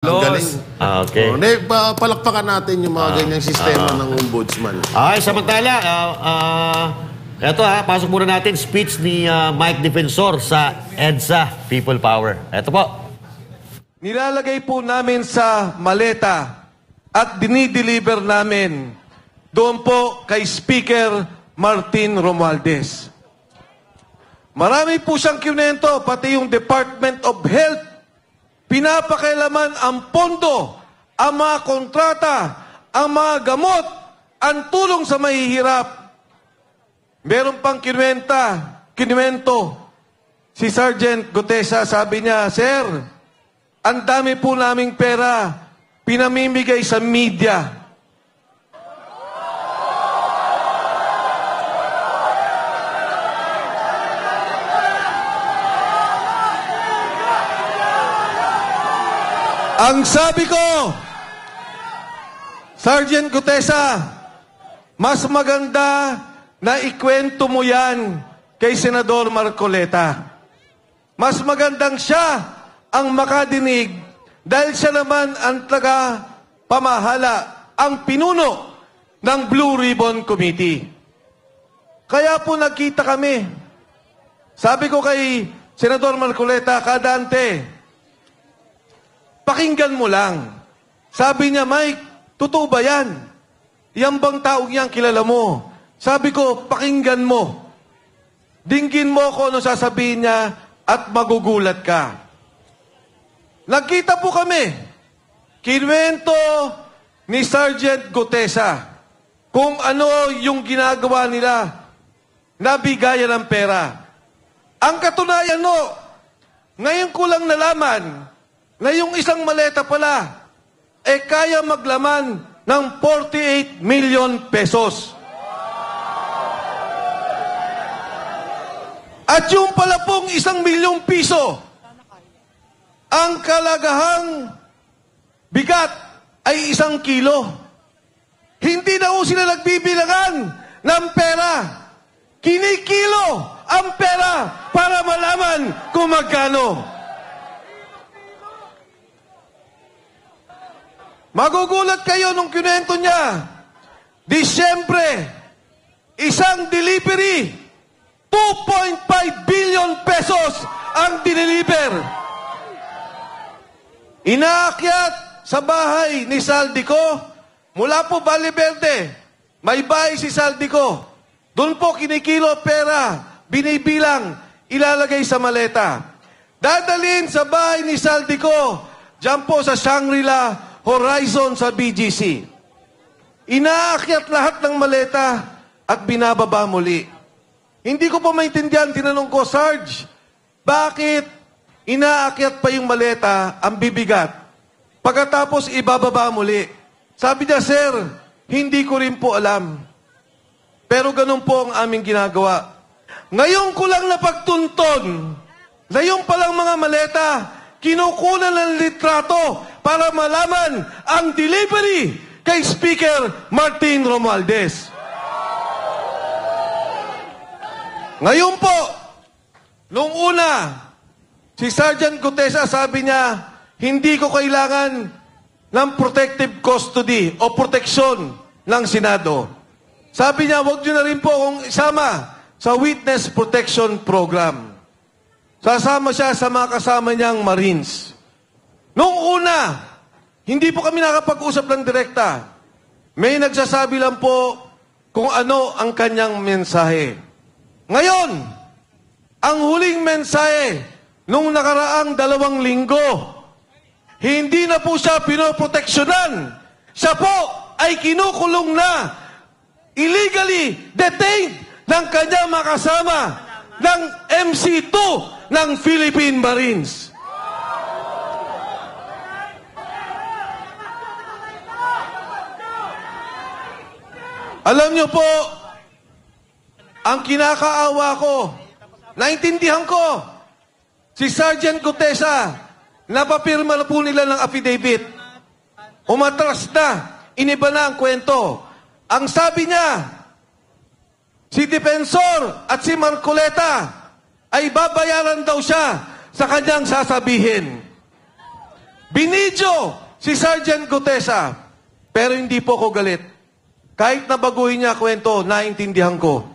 Ang galing. Okay. Palakpakan natin yung mga ganyang sistema ng ombudsman. Okay, samantala, eto pasok muna natin speech ni Mike Defensor sa EDSA People Power. Eto po. Nilalagay po namin sa maleta at dinideliver namin doon po kay Speaker Martin Romualdez. Marami po siyang kinento, pati yung Department of Health. Pinapakailaman ang pondo, ang mga kontrata, ang mga gamot, ang tulong sa mahihirap. Meron pang kinuwento. Si Sergeant Gutesa, sabi niya, Sir, ang dami po naming pera, pinamimigay sa media. Ang sabi ko, Sergeant Gutesa, mas maganda na ikwento mo yan kay Senador Marcoleta. Mas magandang siya ang makadinig dahil siya naman ang taga-pamahala, ang pinuno ng Blue Ribbon Committee. Kaya po nagkita kami. Sabi ko kay Senador Marcoleta, Kadante, pakinggan mo lang. Sabi niya, Mike, totoo ba yan? Yan bang taong yan kilala mo? Sabi ko, pakinggan mo. Dinggin mo ko ano sasabihin niya at magugulat ka. Nagkita po kami. Kinuwento ni Sergeant Gutesa kung ano yung ginagawa nila na bigayan ng pera. Ang katunayan ngayon ko lang nalaman na yung isang maleta pala, kaya maglaman ng 48 million pesos. At yung pala pong 1 milyong piso, ang kalagahang bigat ay 1 kilo. Hindi na ho sila nagbibilangan ng pera. Kinikilo ang pera para malaman kung magkano. Magugulat kayo nung kinuwento niya. Disyembre, isang delivery, 2.5 billion pesos ang dineliver. Inaakyat sa bahay ni Saldico, mula po Valle Verde, may bahay si Saldico. Doon po kinikilo pera, binibilang, ilalagay sa maleta. Dadalhin sa bahay ni Saldico, dyan po sa Shangri-La Horizon sa BGC. Inaakyat lahat ng maleta at binababa muli. Hindi ko po maintindihan, tinanong ko, Sarge, bakit inaakyat pa yung maleta, ang bibigat, pagkatapos ibababa muli? Sabi niya, Sir, hindi ko rin po alam. Pero ganun po ang aming ginagawa. Ngayon ko lang napagtunton na yung palang mga maleta, kinukunan ng litrato para malaman ang delivery kay Speaker Martin Romualdez. Ngayon po, nung una, si Sergeant Gutesa sabi niya, hindi ko kailangan ng protective custody o proteksyon ng Senado. Sabi niya, huwag niyo na rin po akong isama sa Witness Protection Program. Sasama siya sa mga kasama niyang Marines. Noong una, hindi po kami nakapag-usap ng direkta. May nagsasabi lang po kung ano ang kanyang mensahe. Ngayon, ang huling mensahe nung nakaraang 2 linggo, hindi na po siya pinoproteksyonan. Siya po ay kinukulong na, illegally detained ng kanyang mga kasama ng MC2 ng Philippine Marines. Alam niyo po, ang kinakaawa ko, naintindihan ko, si Sergeant Gutesa, napapirma na po nila ng affidavit. Umatras na, iniba na ang kwento. Ang sabi niya, si Defensor at si Marcoleta ay babayaran daw siya sa kanyang sasabihin. Binidyo si Sergeant Gutesa. Pero hindi po ako galit. Kahit na baguhin niya kwento, naintindihan ko.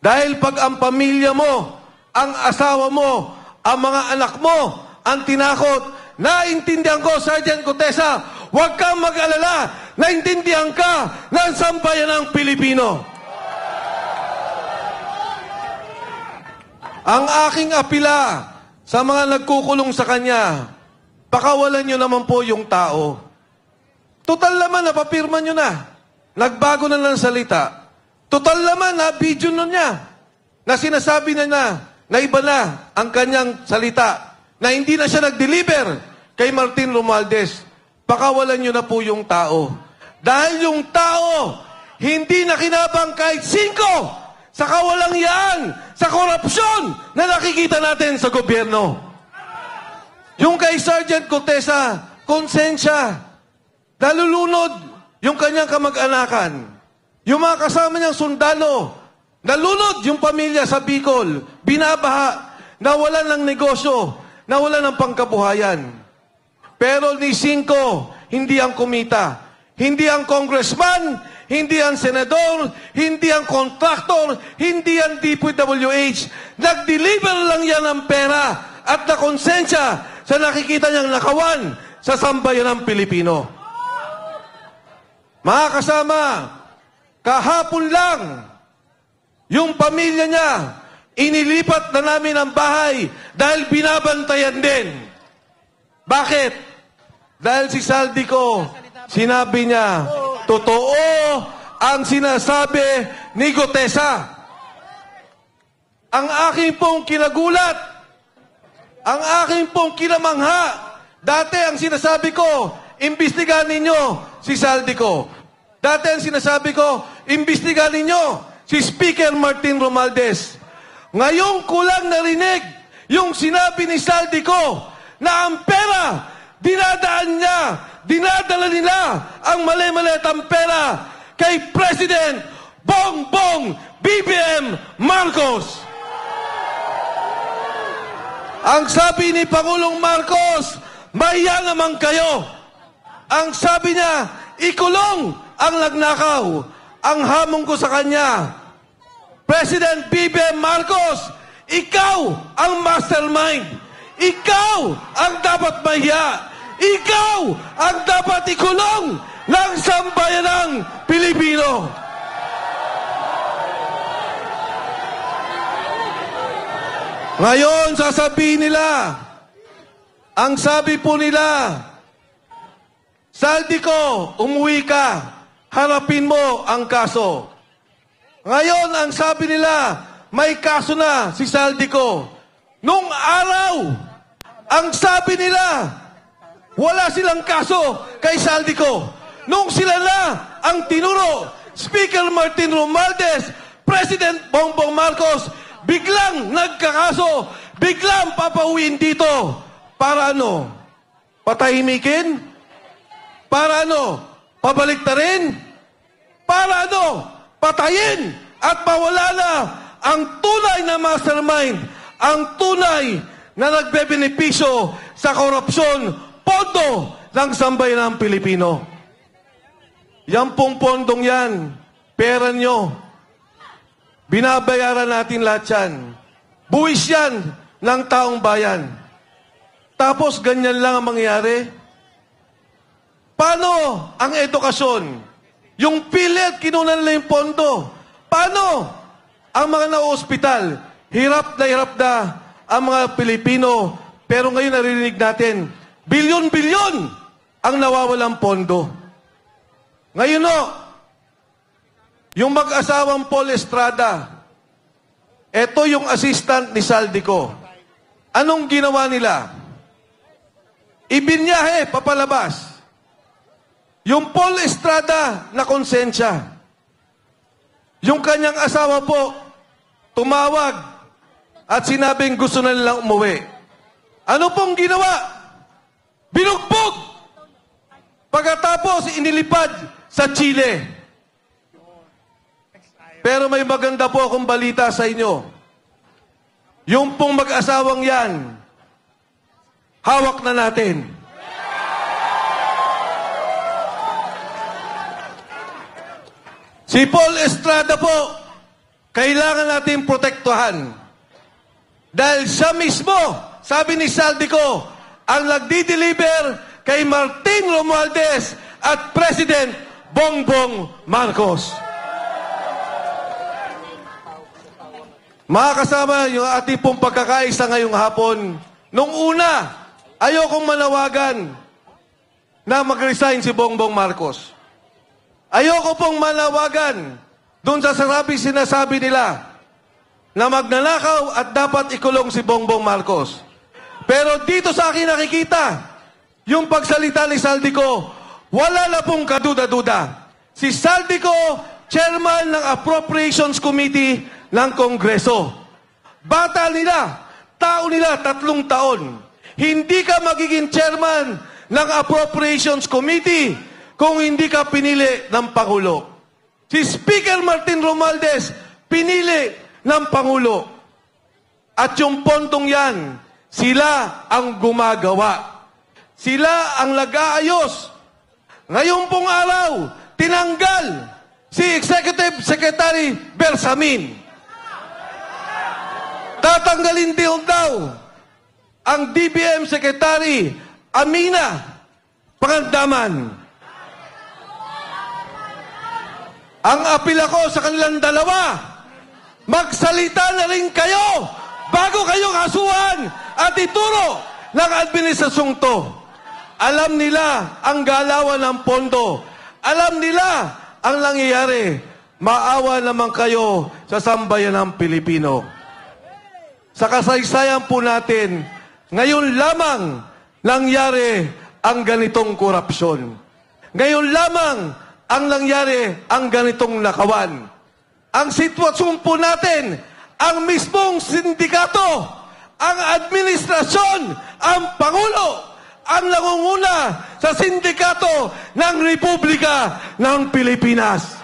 Dahil pag ang pamilya mo, ang asawa mo, ang mga anak mo, ang tinakot, naintindihan ko, Sergeant Gutesa, huwag kang mag-alala, naintindihan ka ng sambayanang Pilipino. Ang aking apila sa mga nagkukulong sa kanya, pakawalan nyo naman po yung tao. Total naman, napapirma nyo na. Nagbago na ng salita. Total naman, na-video nun niya. Na sinasabi na iba na ang kanyang salita. Na hindi na siya nag-deliver kay Martin Romualdez. Pakawalan nyo na po yung tao. Dahil yung tao, hindi na kinabang kahit 5 sa kawalangyaan, sa korupsyon na nakikita natin sa gobyerno. Yung kay Sergeant Gutesa, konsensya. Nalulunod yung kanyang kamag-anakan. Yung mga kasama niyang sundalo, nalunod yung pamilya sa Bicol, binabaha, nawalan ng negosyo, nawalan ng pangkabuhayan. Pero ni Cinco, hindi ang kumita. Hindi ang congressman, hindi ang senador, hindi ang kontraktor, hindi ang DPWH. Nag-deliver lang yan ng pera at na konsensya sa nakikita niyang nakawan sa sambayanang Pilipino. Mga kasama, kahapon lang, yung pamilya niya, inilipat na namin ang bahay dahil binabantayan din. Bakit? Dahil si Saldico, sinabi niya, totoo ang sinasabi ni Gutesa. Ang aking pong kinagulat, ang aking pong kinamangha, dati ang sinasabi ko, imbestigahan ninyo si Saldico. Dati ang sinasabi ko, imbestigahan ninyo si Speaker Martin Romualdez. Ngayon ko lang narinig yung sinabi ni Saldico na ang pera, dinadala nila ang mali-malitang pera kay President Bongbong BBM Marcos. Ang sabi ni Pangulong Marcos, maya naman kayo. Ang sabi niya, ikulong ang nagnakaw. Ang hamon ko sa kanya, President BBM Marcos, ikaw ang mastermind. Ikaw ang dapat mahiya. Ikaw ang dapat ikulong ng sambayanang Pilipino. Ngayon, sasabihin nila, ang sabi po nila, Saldico, umuwi ka, harapin mo ang kaso. Ngayon, ang sabi nila, may kaso na si Saldico. Nung araw, ang sabi nila, wala silang kaso kay Saldico. Nung sila na ang tinuro, Speaker Martin Romualdez, President Bongbong Marcos, biglang nagkakaso, biglang papauwiin dito. Para ano? Patahimikin? Para ano? Pabaliktarin? Para ano? Patayin at mawala na ang tunay na mastermind, ang tunay na nagbebenepisyo sa korupsyon, pondo ng sambayanang Pilipino. Yan pong pondong yan, pera nyo. Binabayaran natin lahat yan. Buwis yan ng taong bayan. Tapos ganyan lang ang mangyayari. Paano ang edukasyon? Yung PhilHealth, kinunan nila yung pondo. Paano ang mga na-hospital? Hirap na ang mga Pilipino. Pero ngayon naririnig natin, bilyon-bilyon ang nawawalang pondo. Ngayon yung mag-asawang Paul Estrada, ito yung assistant ni Saldico. Anong ginawa nila? Ibinyahe, papalabas. Yung Paul Estrada na konsensya. Yung kanyang asawa po, tumawag at sinabing gusto na nilang umuwi. Ano pong ginawa? Binugbog! Pagkatapos, inilipad sa Chile. Pero may maganda po akong balita sa inyo. Yung pong mag-asawang yan, hawak na natin. Si Paul Estrada po, kailangan natin protektuhan. Dahil siya mismo, sabi ni Saldico, ang nagdi-deliver kay Martin Romualdez at President Bongbong Marcos. Mga kasama, yung ating pong pagkakaisa ngayong hapon, nung una, ayokong manawagan na mag-resign si Bongbong Marcos. Ayoko pong manawagan doon sa sinasabi nila na magnanakaw at dapat ikulong si Bongbong Marcos. Pero dito sa akin nakikita, yung pagsalita ni Saldico, wala na pong kaduda-duda. Si Saldico, chairman ng Appropriations Committee ng Kongreso. Bata nila, tao nila, 3 taon. Hindi ka magiging chairman ng Appropriations Committee kung hindi ka pinili ng Pangulo. Si Speaker Martin Romualdez, pinili ng Pangulo. At yung pontong yan, sila ang gumagawa. Sila ang nag-aayos. Ngayon pong araw, tinanggal si Executive Secretary Bersamin. Tatanggalin din daw ang DBM Secretary Amina Pangandaman. Ang apila ko sa kanilang dalawa, magsalita na rin kayo bago kayo kasuhan at ituro ng administrasyong to. Alam nila ang galawan ng pondo. Alam nila ang nangyayari. Maawa naman kayo sa sambayan ng Pilipino. Sa kasaysayan po natin, ngayon lamang nangyari ang ganitong korupsyon. Ngayon lamang ang nangyari ang ganitong nakawan. Ang sitwasyon po natin, ang mismong sindikato, ang administrasyon, ang Pangulo, ang nangunguna sa sindikato ng Republika ng Pilipinas.